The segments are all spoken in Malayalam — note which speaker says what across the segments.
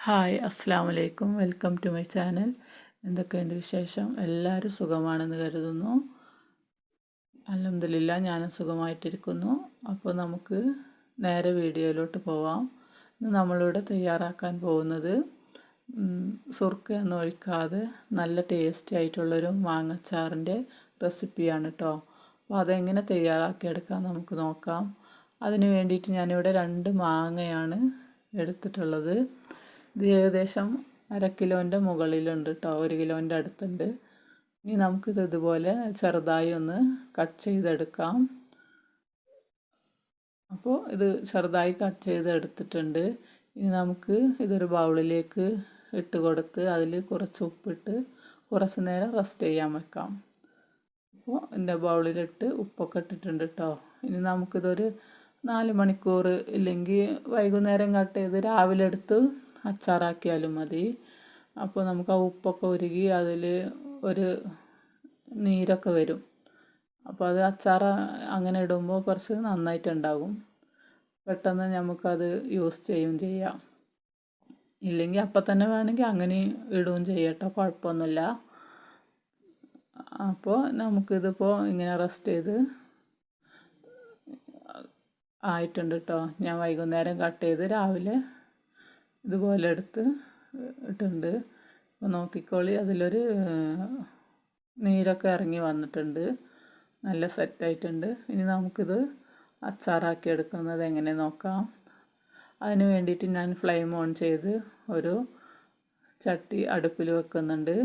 Speaker 1: ഹായ് അസ്സാം വലൈക്കും വെൽക്കം ടു മൈ ചാനൽ. എന്തൊക്കെയുണ്ട് വിശേഷം? എല്ലാവരും സുഖമാണെന്ന് കരുതുന്നു. അൽഹംദുലില്ലാ ഞാനും സുഖമായിട്ടിരിക്കുന്നു. അപ്പോൾ നമുക്ക് നേരെ വീഡിയോയിലോട്ട് പോവാം. ഇന്ന് നമ്മളിവിടെ തയ്യാറാക്കാൻ പോകുന്നത് സുർക്കയൊന്നും ഒഴിക്കാതെ നല്ല ടേസ്റ്റി ആയിട്ടുള്ളൊരു മാങ്ങച്ചാറിൻ്റെ റെസിപ്പിയാണ് കേട്ടോ. അപ്പോൾ അതെങ്ങനെ തയ്യാറാക്കിയെടുക്കാം നമുക്ക് നോക്കാം. അതിന് വേണ്ടിയിട്ട് ഞാനിവിടെ 2 മാങ്ങയാണ് എടുത്തിട്ടുള്ളത്. ഇത് ഏകദേശം 1/2 കിലോൻ്റെ മുകളിലുണ്ട് കേട്ടോ, 1 കിലോൻ്റെ അടുത്തുണ്ട്. ഇനി നമുക്കിത് ഇതുപോലെ ചെറുതായി ഒന്ന് കട്ട് ചെയ്തെടുക്കാം. അപ്പോൾ ഇത് ചെറുതായി കട്ട് ചെയ്തെടുത്തിട്ടുണ്ട്. ഇനി നമുക്ക് ഇതൊരു ബൗളിലേക്ക് ഇട്ട് കൊടുത്ത് അതിൽ കുറച്ച് ഉപ്പിട്ട് കുറച്ച് നേരം റെസ്റ്റ് ചെയ്യാൻ വെക്കാം. അപ്പോൾ എൻ്റെ ബൗളിലിട്ട് ഉപ്പൊക്കെ ഇട്ടിട്ടുണ്ട് കേട്ടോ. ഇനി നമുക്കിതൊരു 4 മണിക്കൂർ ഇല്ലെങ്കിൽ വൈകുന്നേരം കട്ട് ചെയ്ത് രാവിലെ എടുത്ത് അച്ചാറാക്കിയാലും മതി. അപ്പോൾ നമുക്ക് ആ ഉപ്പൊക്കെ ഉരുകി അതിൽ ഒരു നീരൊക്കെ വരും. അപ്പോൾ അത് അച്ചാർ അങ്ങനെ ഇടുമ്പോൾ കുറച്ച് നന്നായിട്ടുണ്ടാകും. പെട്ടെന്ന് നമുക്കത് യൂസ് ചെയ്യാം. ഇല്ലെങ്കിൽ അപ്പം തന്നെ വേണമെങ്കിൽ അങ്ങനെ ഇടുകയും ചെയ്യട്ടോ, കുഴപ്പമൊന്നുമില്ല. അപ്പോൾ നമുക്കിതിപ്പോൾ ഇങ്ങനെ റെസ്റ്റ് ചെയ്ത് ആയിട്ടുണ്ട് കേട്ടോ. ഞാൻ വൈകുന്നേരം കട്ട് ചെയ്ത് രാവിലെ ഇതുപോലെ എടുത്ത് ഇട്ടുണ്ട്. അപ്പോൾ നോക്കിക്കോളി, അതിലൊരു നീരൊക്കെ ഇറങ്ങി വന്നിട്ടുണ്ട്, നല്ല സെറ്റായിട്ടുണ്ട്. ഇനി നമുക്കിത് അച്ചാറാക്കി എടുക്കുന്നത് എങ്ങനെ നോക്കാം. അതിന് വേണ്ടിയിട്ട് ഞാൻ ഫ്ലെയിം ഓൺ ചെയ്ത് ഒരു ചട്ടി അടുപ്പിൽ വെക്കുന്നുണ്ട്.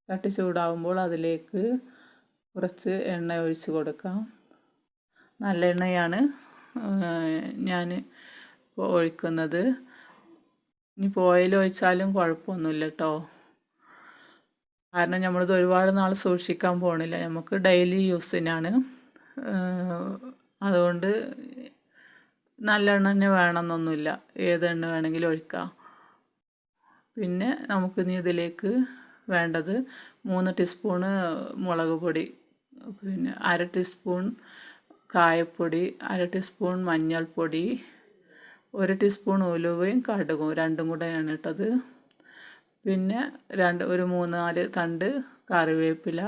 Speaker 1: ചട്ടി ചൂടാവുമ്പോൾ അതിലേക്ക് കുറച്ച് എണ്ണ ഒഴിച്ച് കൊടുക്കാം. നല്ല എണ്ണയാണ് ഞാൻ ഇപ്പോൾ ഒഴിക്കുന്നത്. ഇനിയിപ്പോൾ ഓയിൽ ഒഴിച്ചാലും കുഴപ്പമൊന്നുമില്ല കേട്ടോ, കാരണം നമ്മളിത് ഒരുപാട് നാൾ സൂക്ഷിക്കാൻ പോകണില്ല, നമുക്ക് ഡെയിലി യൂസിനാണ്. അതുകൊണ്ട് നല്ല എണ്ണ തന്നെ വേണമെന്നൊന്നുമില്ല, ഏത് എണ്ണ വേണമെങ്കിലും ഒഴിക്കാം. പിന്നെ നമുക്കിനി ഇതിലേക്ക് വേണ്ടത് 3 ടീസ്പൂണ് മുളക് പൊടി, പിന്നെ 1/2 ടീസ്പൂൺ കായപ്പൊടി, 1/2 ടീസ്പൂൺ മഞ്ഞൾപ്പൊടി, 1 ടീസ്പൂൺ ഉലുവയും കടുകും രണ്ടും കൂടെയാണ് ഇട്ടത്. പിന്നെ ഒരു 3-4 തണ്ട് കറിവേപ്പില.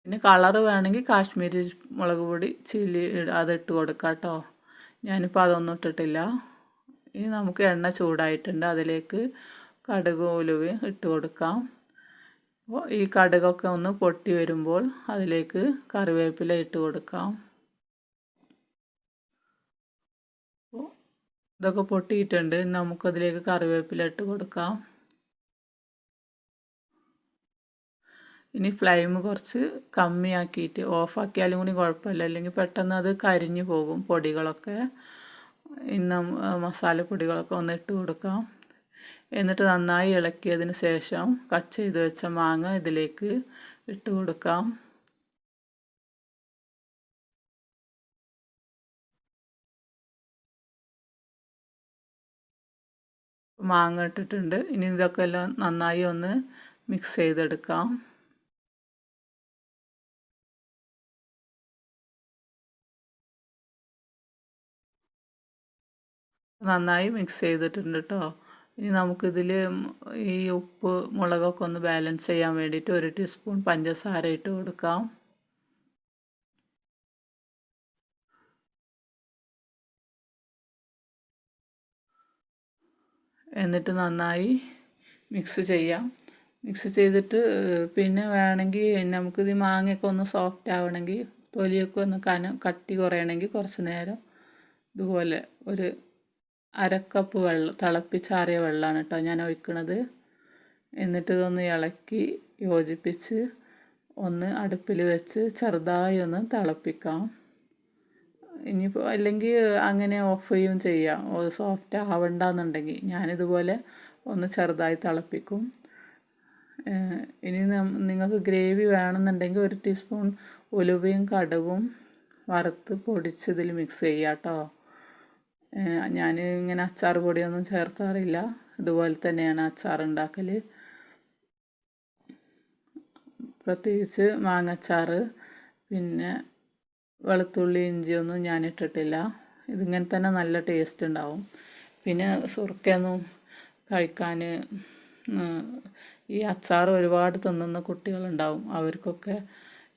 Speaker 1: പിന്നെ കളറ് വേണമെങ്കിൽ കാശ്മീരി മുളക് പൊടി ചില്ലി അതിട്ട് കൊടുക്കാം കേട്ടോ. ഞാനിപ്പോൾ അതൊന്നും ഇട്ടിട്ടില്ല. ഇനി നമുക്ക് എണ്ണ ചൂടായിട്ടുണ്ട്, അതിലേക്ക് കടുകും ഉലുവയും ഇട്ട് കൊടുക്കാം. അപ്പോൾ ഈ കടുകൊക്കെ ഒന്ന് പൊട്ടി വരുമ്പോൾ അതിലേക്ക് കറിവേപ്പില ഇട്ട് കൊടുക്കാം. അപ്പോൾ ഇതൊക്കെ പൊട്ടിയിട്ടുണ്ട്, നമുക്കതിലേക്ക് കറിവേപ്പില ഇട്ട് കൊടുക്കാം. ഇനി ഫ്ലെയിം കുറച്ച് കമ്മിയാക്കിയിട്ട് ഓഫാക്കിയാലും കൂടി കുഴപ്പമില്ല, അല്ലെങ്കിൽ പെട്ടെന്ന് അത് കരിഞ്ഞു പോകും പൊടികളൊക്കെ. ഇന്ന് മസാലപ്പൊടികളൊക്കെ ഒന്ന് ഇട്ട് കൊടുക്കാം. എന്നിട്ട് നന്നായി ഇളക്കിയതിന് ശേഷം കട്ട് ചെയ്ത് വെച്ച മാങ്ങ ഇതിലേക്ക് ഇട്ട് കൊടുക്കാം. മാങ്ങ ഇട്ടിട്ടുണ്ട്. ഇനി ഇതൊക്കെ എല്ലാം നന്നായി ഒന്ന് മിക്സ് ചെയ്തെടുക്കാം. നന്നായി മിക്സ് ചെയ്തിട്ടുണ്ട് കേട്ടോ. ഇനി നമുക്കിതിൽ ഈ ഉപ്പ് മുളകൊക്കെ ഒന്ന് ബാലൻസ് ചെയ്യാൻ വേണ്ടിയിട്ട് 1 ടീസ്പൂൺ പഞ്ചസാര ഇട്ട് കൊടുക്കാം. എന്നിട്ട് നന്നായി മിക്സ് ചെയ്യാം. മിക്സ് ചെയ്തിട്ട് പിന്നെ വേണമെങ്കിൽ നമുക്കിത് മാങ്ങയൊക്കെ ഒന്ന് സോഫ്റ്റ് ആവണമെങ്കിൽ, തൊലിയൊക്കെ ഒന്ന് കട്ടി കുറയണമെങ്കിൽ കുറച്ച് നേരം ഇതുപോലെ ഒരു 1/2 കപ്പ് വെള്ളം, തിളപ്പിച്ചാറിയ വെള്ളമാണ് കേട്ടോ ഞാൻ ഒഴിക്കണത്. എന്നിട്ട് ഇതൊന്ന് ഇളക്കി യോജിപ്പിച്ച് ഒന്ന് അടുപ്പിൽ വെച്ച് ചെറുതായി ഒന്ന് തിളപ്പിക്കാം. ഇനിയിപ്പോൾ അല്ലെങ്കിൽ അങ്ങനെ ഓഫ് ചെയ്യുകയും ചെയ്യാം, സോഫ്റ്റ് ആവണ്ടെന്നുണ്ടെങ്കിൽ. ഞാനിതുപോലെ ഒന്ന് ചെറുതായി തിളപ്പിക്കും. ഇനി നിങ്ങൾക്ക് ഗ്രേവി വേണമെന്നുണ്ടെങ്കിൽ 1 ടീസ്പൂൺ ഉലുവയും കടുകും വറുത്ത് പൊടിച്ച് ഇതിൽ മിക്സ് ചെയ്യാം കേട്ടോ. ഞാൻ ഇങ്ങനെ അച്ചാർ പൊടിയൊന്നും ചേർക്കാറില്ല, ഇതുപോലെ തന്നെയാണ് അച്ചാർ ഉണ്ടാക്കൽ. പ്രത്യേകിച്ച് മാങ്ങച്ചാർ പിന്നെ വെളുത്തുള്ളി ഇഞ്ചിയൊന്നും ഞാൻ ഇട്ടിട്ടില്ല. ഇതിങ്ങനെ തന്നെ നല്ല ടേസ്റ്റ് ഉണ്ടാവും. പിന്നെ സുർക്കയൊന്നും കഴിക്കാൻ ഈ അച്ചാർ ഒരുപാട് തിന്നുന്ന കുട്ടികളുണ്ടാവും. അവർക്കൊക്കെ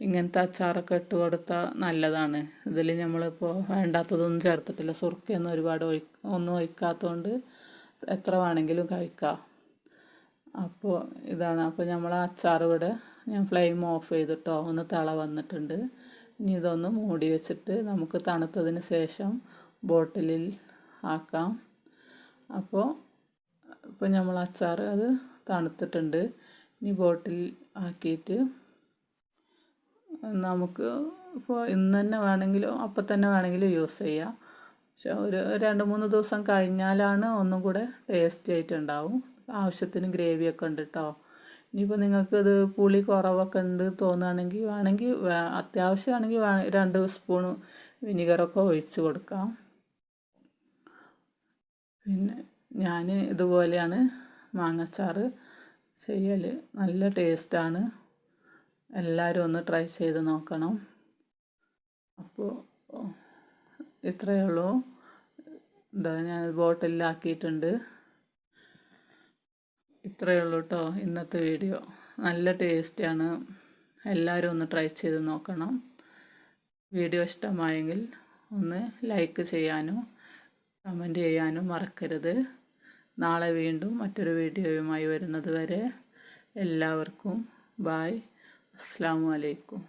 Speaker 1: ഇങ്ങനത്തെ അച്ചാറൊക്കെ ഇട്ട് കൊടുത്താൽ നല്ലതാണ്. ഇതിൽ നമ്മളിപ്പോൾ വേണ്ടാത്തതൊന്നും ചേർത്തിട്ടില്ല. സുർക്കയൊന്നും ഒരുപാട് ഒന്നും ഒഴിക്കാത്തതുകൊണ്ട് എത്ര വേണമെങ്കിലും കഴിക്കാം. അപ്പോൾ ഇതാണ്. അപ്പോൾ നമ്മൾ അച്ചാർ ഇവിടെ ഞാൻ ഫ്ലെയിം ഓഫ് ചെയ്തിട്ടോ, ഒന്ന് തിള വന്നിട്ടുണ്ട്. ഇനി ഇതൊന്ന് മൂടി വെച്ചിട്ട് നമുക്ക് തണുത്തതിന് ശേഷം ബോട്ടിലിൽ ആക്കാം. അപ്പോൾ നമ്മൾ അച്ചാർ അത് തണുത്തിട്ടുണ്ട്. ഇനി ബോട്ടിൽ ആക്കിയിട്ട് നമുക്ക് ഇപ്പോൾ ഇന്ന് തന്നെ വേണമെങ്കിലോ അപ്പം തന്നെ വേണമെങ്കിലും യൂസ് ചെയ്യാം. പക്ഷെ ഒരു 2-3 ദിവസം കഴിഞ്ഞാലാണ് ഒന്നും കൂടെ ടേസ്റ്റ് ആയിട്ടുണ്ടാവും. ആവശ്യത്തിന് ഗ്രേവിയൊക്കെ ഉണ്ട് കേട്ടോ. ഇനിയിപ്പോൾ നിങ്ങൾക്കിത് പുളി കുറവൊക്കെ ഉണ്ട് തോന്നുകയാണെങ്കിൽ അത്യാവശ്യമാണെങ്കിൽ 2 സ്പൂൺ വിനീഗറൊക്കെ ഒഴിച്ച് കൊടുക്കാം. പിന്നെ ഞാൻ ഇതുപോലെയാണ് മാങ്ങച്ചാർ ചെയ്യൽ. നല്ല ടേസ്റ്റാണ്. എല്ലാവരും ഒന്ന് ട്രൈ ചെയ്ത് നോക്കണം. അപ്പോൾ ഇത്രയേ ഉള്ളൂ. ഇതാ ഞാൻ ബോട്ടിലാക്കിയിട്ടുണ്ട്. ഇത്രയേ ഉള്ളൂ കേട്ടോ ഇന്നത്തെ വീഡിയോ. നല്ല ടേസ്റ്റാണ്. എല്ലാവരും ഒന്ന് ട്രൈ ചെയ്ത് നോക്കണം. വീഡിയോ ഇഷ്ടമായെങ്കിൽ ഒന്ന് ലൈക്ക് ചെയ്യാനും കമൻറ്റ് ചെയ്യാനും മറക്കരുത്. നാളെ വീണ്ടും മറ്റൊരു വീഡിയോയുമായി വരുന്നത് വരെ എല്ലാവർക്കും ബായ്. അസ്സലാമു അലൈക്കും.